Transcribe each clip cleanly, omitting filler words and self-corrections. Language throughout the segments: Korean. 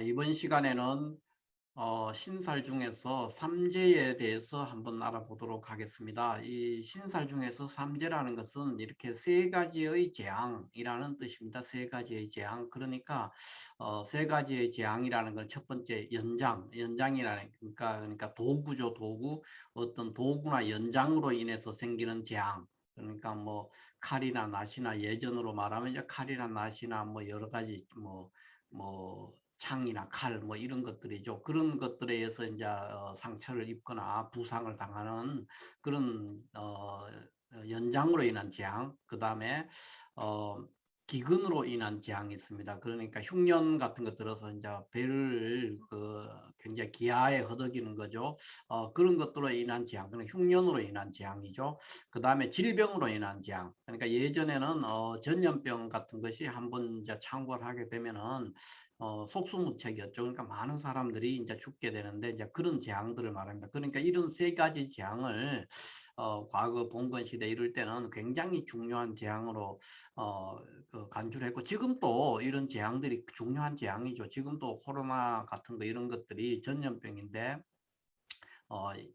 이번 시간에는 신살 중에서 삼재에 대해서 한번 알아보도록 하겠습니다. 이 신살 중에서 삼재라는 것은 이렇게 세 가지의 재앙이라는 뜻입니다. 세 가지의 재앙. 그러니까 세 가지의 재앙이라는 건 첫 번째 연장이라는 그러니까 도구죠, 도구. 어떤 도구나 연장으로 인해서 생기는 재앙. 그러니까 뭐 칼이나 낫이나 예전으로 말하면 이제 칼이나 낫이나 뭐 여러 가지 뭐 창이나 칼 뭐 이런 것들이죠. 그런 것들에 의해서 이제 상처를 입거나 부상을 당하는 그런 연장으로 인한 재앙, 그다음에 어 기근으로 인한 재앙이 있습니다. 그러니까 흉년 같은 거 들어서 이제 배를 굉장히 기아에 허덕이는 거죠. 그런 것들로 인한 재앙, 그는 흉년으로 인한 재앙이죠. 그다음에 질병으로 인한 재앙. 그러니까 예전에는 전염병 같은 것이 한번 이제 창궐 하게 되면은 속수무책이었죠. 그러니까 많은 사람들이 이제 죽게 되는데 이제 그런 재앙들을 말합니다. 그러니까 이런 세 가지 재앙을 과거 봉건 시대 이럴 때는 굉장히 중요한 재앙으로 어, 간주를 했고 지금 또 이런 재앙들이 중요한 재앙이죠. 지금도 코로나 같은 거 이런 것들이 전염병인데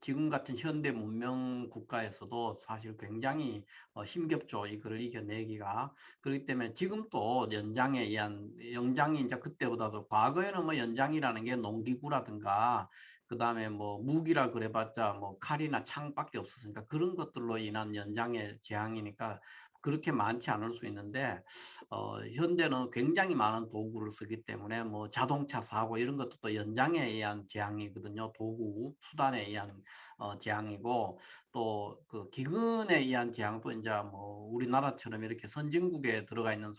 지금 같은 현대 문명 국가에서도 사실 굉장히 힘겹죠. 이거를 이겨내기가. 그렇기 때문에 지금 또 연장에 의한 연장이 이제 그때보다도 과거에는 뭐 연장이라는 게 농기구라든가 그다음에 뭐 무기라 그래봤자 뭐 칼이나 창밖에 없었으니까 그런 것들로 인한 연장의 재앙이니까 그렇게 많지 않을 수 있는데 현대는 굉장히 많은 도구를 쓰기 때문에 뭐 자동차 사고 이런 것도 또 연장에 의한 재앙이거든요. 도구, 수단에 의한 재앙이고 또 그 기근에 의한 재앙도 이제 뭐 우리나라처럼 이렇게 선진국에 들어가 있는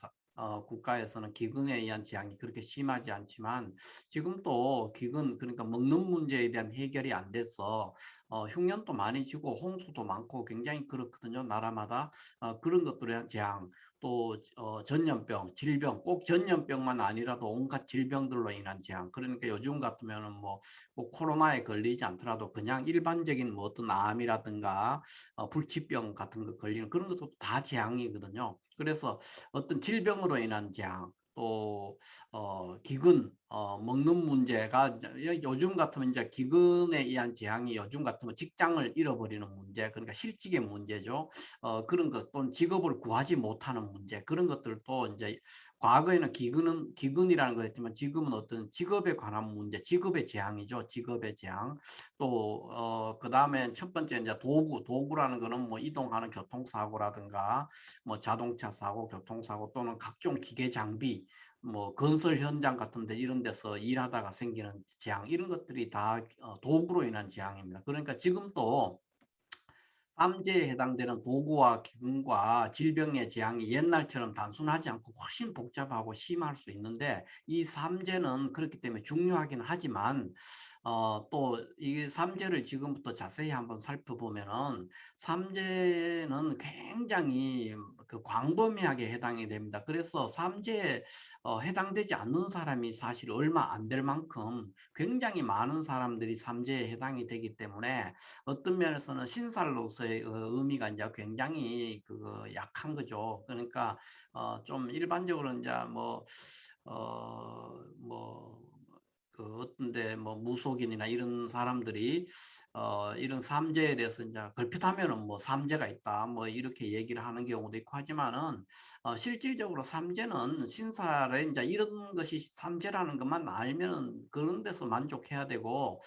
국가에서는 기근에 의한 재앙이 그렇게 심하지 않지만 지금 또 기근 그러니까 먹는 문제에 대한 해결이 안 돼서 흉년도 많이 지고 홍수도 많고 굉장히 그렇거든요. 나라마다 그런 것들에 대한 재앙 또 전염병, 질병, 꼭 전염병만 아니라도 온갖 질병들로 인한 재앙. 그러니까 요즘 같으면은 뭐꼭 코로나에 걸리지 않더라도 그냥 일반적인 뭐 어떤 암이라든가 불치병 같은 거 걸리는 그런 것도 다 재앙이거든요. 그래서 어떤 질병으로 인한 재앙, 또 기근, 먹는 문제가 요즘 같으면 이제 기근에 의한 재앙이 요즘 같으면 직장을 잃어버리는 문제, 그러니까 실직의 문제죠. 그런 것 또는 직업을 구하지 못하는 문제 그런 것들도 이제 과거에는 기근이라는 거였지만 지금은 어떤 직업에 관한 문제, 직업의 재앙이죠. 직업의 재앙. 또 그다음에 첫 번째 이제 도구라는 거는 뭐 이동하는 교통사고라든가 뭐 자동차 사고, 교통사고 또는 각종 기계 장비 뭐 건설 현장 같은 데 이런 데서 일하다가 생기는 재앙 이런 것들이 다 도구로 인한 재앙입니다. 그러니까 지금도 삼재에 해당되는 도구와 기근과 질병의 재앙이 옛날처럼 단순하지 않고 훨씬 복잡하고 심할 수 있는데 이 삼재는 그렇기 때문에 중요하긴 하지만 또 이 삼재를 지금부터 자세히 한번 살펴보면은 삼재는 굉장히 그 광범위하게 해당이 됩니다. 그래서 삼재에 해당되지 않는 사람이 사실 얼마 안 될 만큼 굉장히 많은 사람들이 삼재에 해당이 되기 때문에 어떤 면에서는 신살로서의 의미가 이제 굉장히 약한 거죠. 그러니까 좀 일반적으로 이제 어떤데 뭐 무속인이나 이런 사람들이 이런 삼재에 대해서 이제 걸핏하면은 뭐 삼재가 있다 뭐 이렇게 얘기를 하는 경우도 있고 하지만은 실질적으로 삼재는 신살에 이제 이런 것이 삼재라는 것만 알면은 그런 데서 만족해야 되고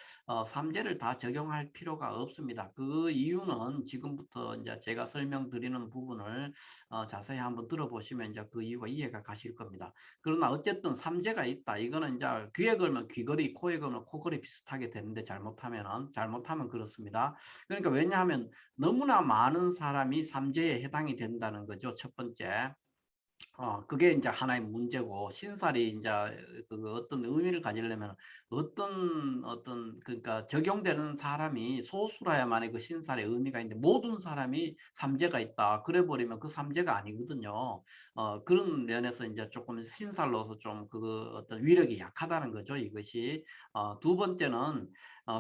삼재를 다 적용할 필요가 없습니다. 그 이유는 지금부터 이제 제가 설명드리는 부분을 자세히 한번 들어보시면 이제 그 이유가 이해가 가실 겁니다. 그러나 어쨌든 삼재가 있다. 이거는 이제 귀에 걸면 귀걸이, 코에 걸면 코걸이 비슷하게 되는데 잘못하면 그렇습니다. 그러니까 왜냐하면 너무나 많은 사람이 삼재에 해당이 된다는 거죠. 첫 번째. 그게 이제 하나의 문제고, 신살이 이제 어떤 의미를 가지려면 그러니까 적용되는 사람이 소수라야만이 그 신살의 의미가 있는데 모든 사람이 삼재가 있다. 그래 버리면 그 삼재가 아니거든요. 그런 면에서 이제 조금 신살로서 좀 어떤 위력이 약하다는 거죠. 이것이. 두 번째는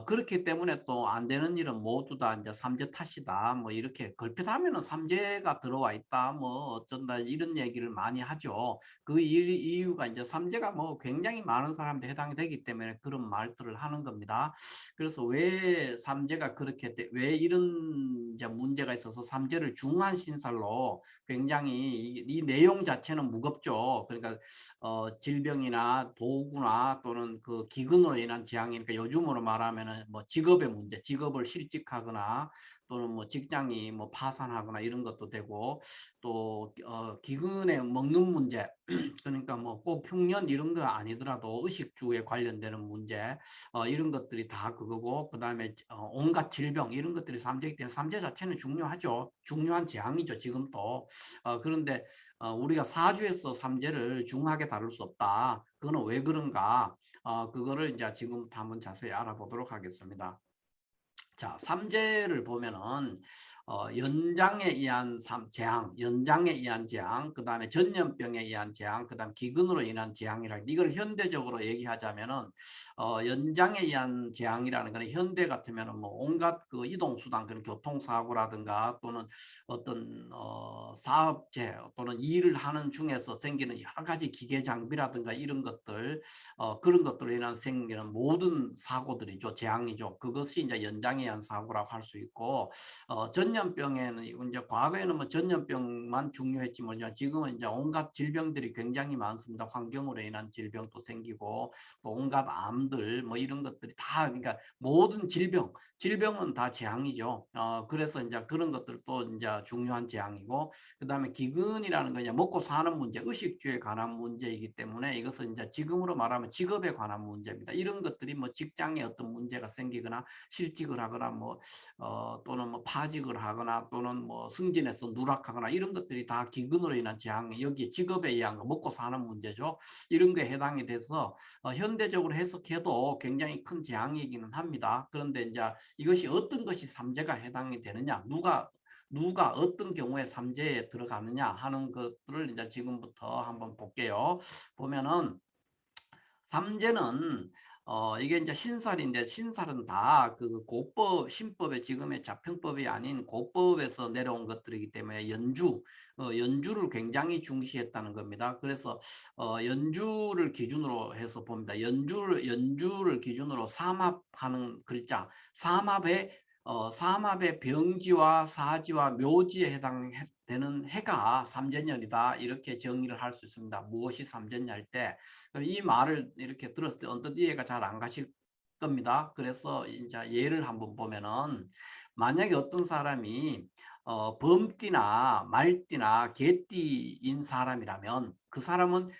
그렇기 때문에 또 안 되는 일은 모두 다 이제 삼재 탓이다. 뭐 이렇게 걸핏하면은 삼재가 들어와 있다. 뭐 어쩐다 이런 얘기를 많이 하죠. 이유가 이제 삼재가 뭐 굉장히 많은 사람들이 해당이 되기 때문에 그런 말들을 하는 겁니다. 그래서 왜 삼재가 그렇게 왜 이런 이제 문제가 있어서 삼재를 중한 신살로 굉장히 이 내용 자체는 무겁죠. 그러니까 질병이나 도구나 또는 그 기근으로 인한 재앙이니까 요즘으로 말하면은 뭐 직업의 문제, 직업을 실직하거나 또는 뭐 직장이 뭐 파산하거나 이런 것도 되고 또 기근에 먹는 문제 그러니까 뭐 꼭 흉년 이런 거 아니더라도 의식주에 관련되는 문제 이런 것들이 다 그거고 그다음에 온갖 질병 이런 것들이 삼재이기 때문에 삼재 자체는 중요하죠. 중요한 재앙이죠. 지금도. 그런데 우리가 사주에서 삼재를 중하게 다룰 수 없다. 그거는 왜 그런가? 그거를 이제 지금부터 한번 자세히 알아보도록 하겠습니다. 자, 삼재를 보면은 연장에 의한 재앙, 연장에 의한 재앙, 그다음에 전염병에 의한 재앙, 그다음 기근으로 인한 재앙이라 이걸 현대적으로 얘기하자면은 연장에 의한 재앙이라는 거는 현대 같으면은 뭐 온갖 그 이동 수단 그런 교통사고라든가 또는 어떤 사업체 또는 일을 하는 중에서 생기는 여러 가지 기계 장비라든가 이런 것들 그런 것들로 인한 생기는 모든 사고들이죠. 재앙이죠. 그것이 이제 연장에 의한 사고라고 할 수 있고 전염병에는 이제 과거에는 뭐 전염병만 중요했지 모르지만 지금은 이제 온갖 질병들이 굉장히 많습니다. 환경으로 인한 질병도 생기고 또 온갖 암들 뭐 이런 것들이 다 그러니까 모든 질병은 다 재앙이죠. 그래서 이제 그런 것들도 이제 중요한 재앙이고 그다음에 기근이라는 건 이제 먹고 사는 문제, 의식주에 관한 문제이기 때문에 이것은 이제 지금으로 말하면 직업에 관한 문제입니다. 이런 것들이 뭐 직장에 어떤 문제가 생기거나 실직을 하거나 뭐 또는 뭐 파직을 하거나 또는 뭐 승진해서 누락하거나 이런 것들이 다 기근으로 인한 재앙, 여기 직업에 의한 거 먹고 사는 문제죠. 이런 거에 해당이 돼서 현대적으로 해석해도 굉장히 큰 재앙이기는 합니다. 그런데 이제 이것이 어떤 것이 삼재가 해당이 되느냐, 누가 어떤 경우에 삼재에 들어가느냐 하는 것들을 이제 지금부터 한번 볼게요. 보면은 삼재는 이게 이제 신살인데 신살은 다 그 고법 신법의 지금의 자평법이 아닌 고법에서 내려온 것들이기 때문에 연주를 굉장히 중시했다는 겁니다. 그래서 연주를 기준으로 해서 봅니다. 연주를 기준으로 삼합하는 글자 삼합의 병지와 사지와 묘지에 해당되는 해가 삼재년이다 이렇게 정의를 할 수 있습니다. 무엇이 삼재냐 할 때 이 말을 이렇게 들었을 때 언뜻 이해가 잘 안 가실 겁니다. 그래서 이제 예를 한번 보면은 만약에 어떤 사람이 범띠나 말띠나 개띠인 사람이라면 그 사람은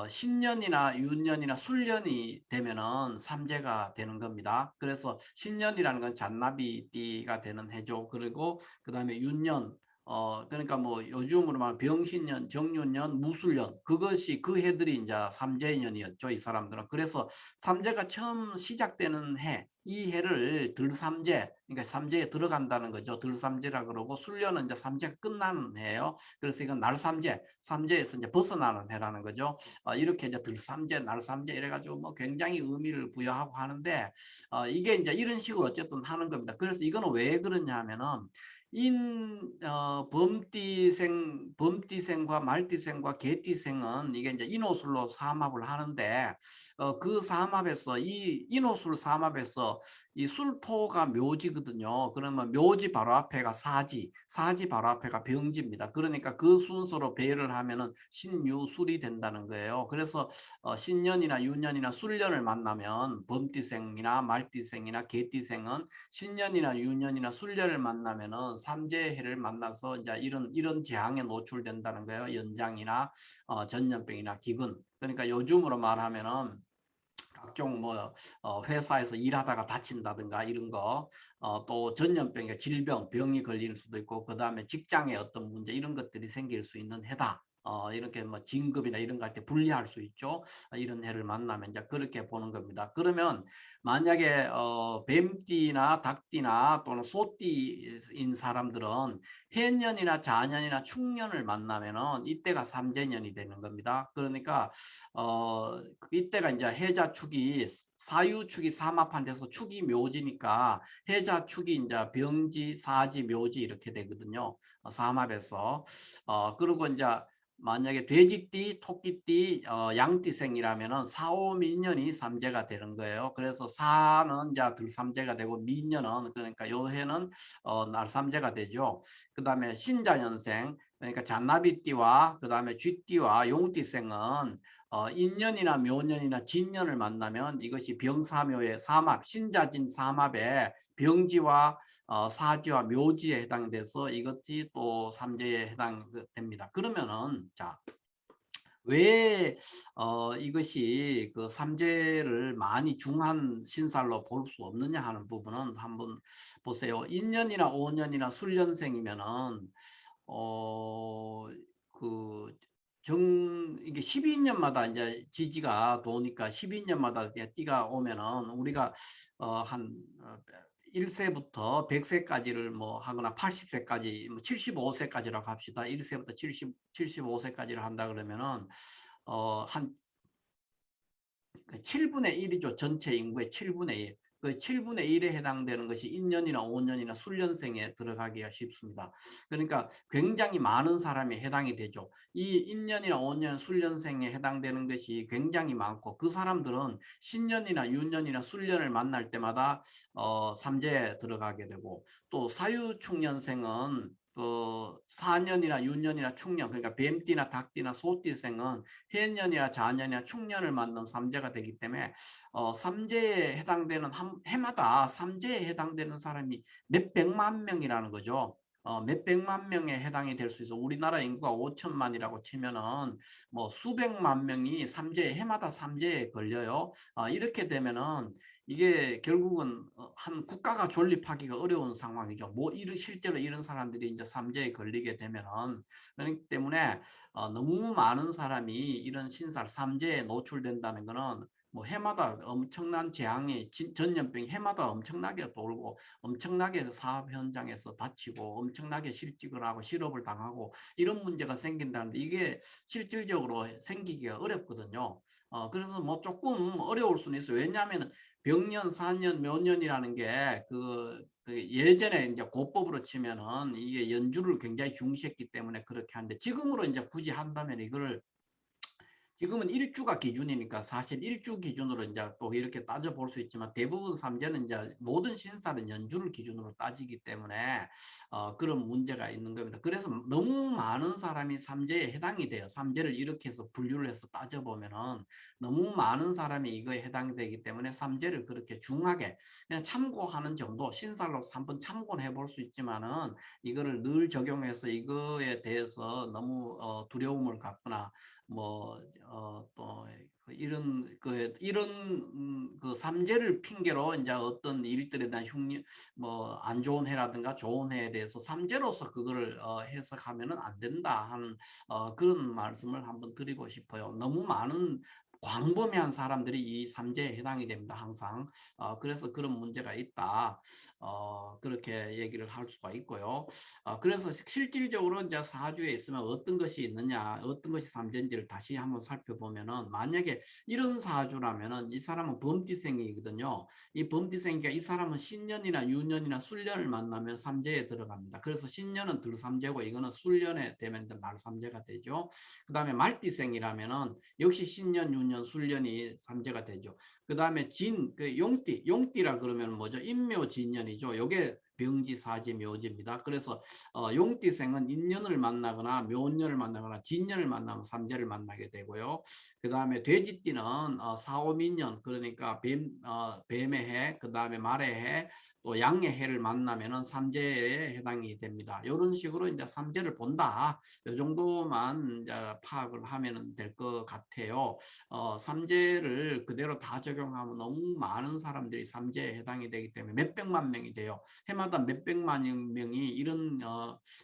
신년이나 윤년이나 술년이 되면은 삼재가 되는 겁니다. 그래서 신년이라는 건 잔나비띠가 되는 해죠. 그리고 그 다음에 윤년 그러니까 뭐 요즘으로 말하면 병신년, 정윤년, 무술년 그것이 그 해들이 이제 삼재년이었죠. 이 사람들은. 그래서 삼재가 처음 시작되는 해, 이 해를 들삼재, 그러니까 삼재에 들어간다는 거죠. 들삼재라 그러고 술년은 이제 삼재가 끝나는 해예요. 그래서 이건 날삼재, 삼재에서 이제 벗어나는 해라는 거죠. 이렇게 이제 들삼재, 날삼재 이래가지고 뭐 굉장히 의미를 부여하고 하는데 이게 이제 이런 식으로 어쨌든 하는 겁니다. 그래서 이거는 왜 그러냐 하면은 범띠생과 말띠생과 개띠생은 이게 이제 인호술로 삼합을 하는데 그 삼합에서 이 인호술 삼합에서 이 술토가 묘지거든요. 그러면 묘지 바로 앞에가 사지 바로 앞에가 병지입니다. 그러니까 그 순서로 배열을 하면은 신유술이 된다는 거예요. 그래서 신년이나 유년이나 술년을 만나면 범띠생이나 말띠생이나 개띠생은 신년이나 유년이나 술년을 만나면은 삼재해를 만나서 이제 이런 재앙에 노출된다는 거예요. 연장이나 전염병이나 기근. 그러니까 요즘으로 말하면은 각종 뭐 회사에서 일하다가 다친다든가 이런 거, 또 전염병, 질병, 병이 걸릴 수도 있고, 그 다음에 직장에 어떤 문제 이런 것들이 생길 수 있는 해다. 이렇게 뭐 진급이나 이런 거 할 때 불리할 수 있죠. 이런 해를 만나면 이제 그렇게 보는 겁니다. 그러면 만약에 뱀띠나 닭띠나 또는 소띠인 사람들은 해년이나 자년이나 축년을 만나면은 이때가 삼재년이 되는 겁니다. 그러니까 이때가 이제 해자축이 사유축이 삼합한 데서 축이 묘지니까 해자축이 이제 병지, 사지, 묘지 이렇게 되거든요. 삼합에서 그리고 이제 만약에 돼지띠, 토끼띠, 양띠생이라면은 사오민년이 삼재가 되는 거예요. 그래서 사는 이제 들삼재가 되고 민년은 그러니까 요 해는 날삼재가 되죠. 그 다음에 신자년생 그러니까 잔나비띠와 그 다음에 쥐띠와 용띠생은 인년이나 묘년이나 진년을 만나면 이것이 병사묘의 삼합 신자진 삼합에 병지와 사지와 묘지에 해당돼서 이것이 또 삼재에 해당됩니다. 그러면은 자, 왜 이것이 그 삼재를 많이 중한 신살로 볼 수 없느냐 하는 부분은 한번 보세요. 인년이나 오년이나 술년생이면은 어, 그 이게 12년마다 이제 지지가 도니까 12년마다 띠가 오면은 우리가 한 1세부터 100세까지를 뭐 하거나 80세까지 뭐 75세까지라고 합시다. 1세부터 75세까지를 한다 그러면은 한 7분의 1이죠. 전체 인구의 7분의 1. 그 7분의 1에 해당되는 것이 인년이나 5년이나 술년생에 들어가기가 쉽습니다. 그러니까 굉장히 많은 사람이 해당이 되죠. 이 인년이나 5년 술년생에 해당되는 것이 굉장히 많고 그 사람들은 신년이나 유년이나 술년을 만날 때마다 삼재에 들어가게 되고 또 사유축년생은 그 4년이나 6년이나 축년 그러니까 뱀띠나 닭띠나 소띠생은 해년이나 자년이나 축년을 만든 삼재가 되기 때문에 삼재에 해당되는 해마다 삼재에 해당되는 사람이 몇 백만 명이라는 거죠. 몇 백만 명에 해당이 될 수 있어. 우리나라 인구가 5천만이라고 치면은 뭐 수백만 명이 삼재 해마다 삼재에 걸려요. 이렇게 되면은 이게 결국은 한 국가가 존립하기가 어려운 상황이죠. 뭐 실제로 이런 사람들이 이제 삼재에 걸리게 되면은 그렇기 때문에 너무 많은 사람이 이런 신살 삼재에 노출된다는 것은 뭐 해마다 엄청난 재앙이 전염병이 해마다 엄청나게 돌고 엄청나게 사업 현장에서 다치고 엄청나게 실직을 하고 실업을 당하고 이런 문제가 생긴다는데 이게 실질적으로 생기기가 어렵거든요. 그래서 뭐 조금 어려울 수는 있어요. 왜냐하면 병년, 사년, 묘년이라는 게그 예전에 이제 고법으로 치면은 이게 연주를 굉장히 중시했기 때문에 그렇게 하는데 지금으로 이제 굳이 한다면 이거를 지금은 일주가 기준이니까 사실 일주 기준으로 이제 또 이렇게 따져볼 수 있지만 대부분 삼재는 이제 모든 신살은 연주를 기준으로 따지기 때문에 그런 문제가 있는 겁니다. 그래서 너무 많은 사람이 삼재에 해당이 돼요. 삼재를 이렇게 해서 분류를 해서 따져보면은 너무 많은 사람이 이거에 해당이 되기 때문에 삼재를 그렇게 중하게 그냥 참고하는 정도 신살로 한번 참고는 해볼 수 있지만은 이거를 늘 적용해서 이거에 대해서 너무 두려움을 갖거나 또 이런 그 삼재를 핑계로 이제 어떤 일들에 대한 흉 뭐 안 좋은 해라든가 좋은 해에 대해서 삼재로서 그거를 해석하면은 안 된다 하는 그런 말씀을 한번 드리고 싶어요. 너무 많은 광범위한 사람들이 이 삼재에 해당이 됩니다. 항상 그래서 그런 문제가 있다. 그렇게 얘기를 할 수가 있고요. 그래서 실질적으로 이제 사주에 있으면 어떤 것이 있느냐, 어떤 것이 삼재인지를 다시 한번 살펴보면은 만약에 이런 사주라면은 이 사람은 범띠생이거든요. 이 범띠생이니까 이 사람은 신년이나 유년이나 술년을 만나면 삼재에 들어갑니다. 그래서 신년은 들삼재고 이거는 술년에 되면 말삼재가 되죠. 그 다음에 말띠생이라면은 역시 신년, 유년, 술년이 삼재가 되죠. 그 다음에 그 용띠라 그러면 뭐죠? 인묘진년이죠. 요게 병지, 사지, 묘지입니다. 그래서 용띠생은 인년을 만나거나 묘년을 만나거나 진년을 만나면 삼재를 만나게 되고요. 그 다음에 돼지띠는 사오민년 그러니까 뱀의 해, 그 다음에 말의 해, 또 양의 해를 만나면은 삼재에 해당이 됩니다. 이런 식으로 이제 삼재를 본다. 이 정도만 이제 파악을 하면 될 것 같아요. 삼재를 그대로 다 적용하면 너무 많은 사람들이 삼재에 해당이 되기 때문에 몇백만 명이 돼요. 해마다 몇백만 명이 이런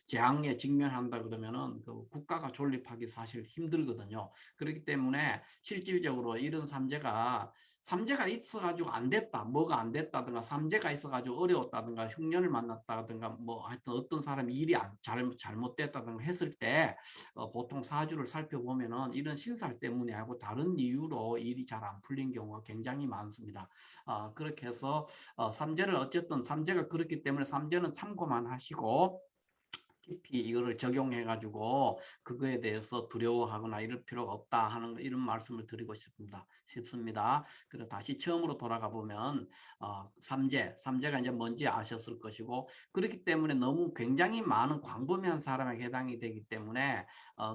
재앙에 직면한다 그러면은 그 국가가 존립하기 사실 힘들거든요. 그렇기 때문에 실질적으로 이런 삼재가 있어가지고 안 됐다, 뭐가 안 됐다든가 삼재가 있어가지고 어려웠다든가 흉년을 만났다든가 뭐 하여튼 어떤 사람이 일이 잘못됐다든가 했을 때 보통 사주를 살펴보면은 이런 신살 때문에 하고 다른 이유로 일이 잘 안 풀린 경우가 굉장히 많습니다. 그렇게 해서 삼재를 어쨌든 삼재가 그렇기 때문에 삼재는 참고만 하시고 깊이 이거를 적용해 가지고 그거에 대해서 두려워하거나 이럴 필요가 없다 하는 이런 말씀을 드리고 싶습니다. 그리고 다시 처음으로 돌아가 보면 삼재가 이제 뭔지 아셨을 것이고 그렇기 때문에 너무 굉장히 많은 광범위한 사람에게 해당이 되기 때문에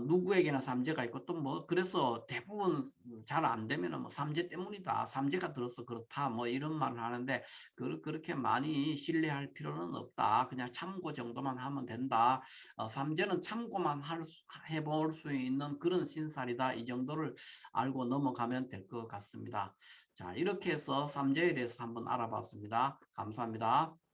누구에게나 삼재가 있고 또 뭐 그래서 대부분 잘 안 되면은 뭐 삼재 때문이다. 삼재가 들어서 그렇다. 뭐 이런 말을 하는데 그렇게 많이 신뢰할 필요는 없다. 그냥 참고 정도만 하면 된다. 삼재는 참고만 해볼 수 있는 그런 신살이다. 이 정도를 알고 넘어가면 될 것 같습니다. 자, 이렇게 해서 삼재에 대해서 한번 알아봤습니다. 감사합니다.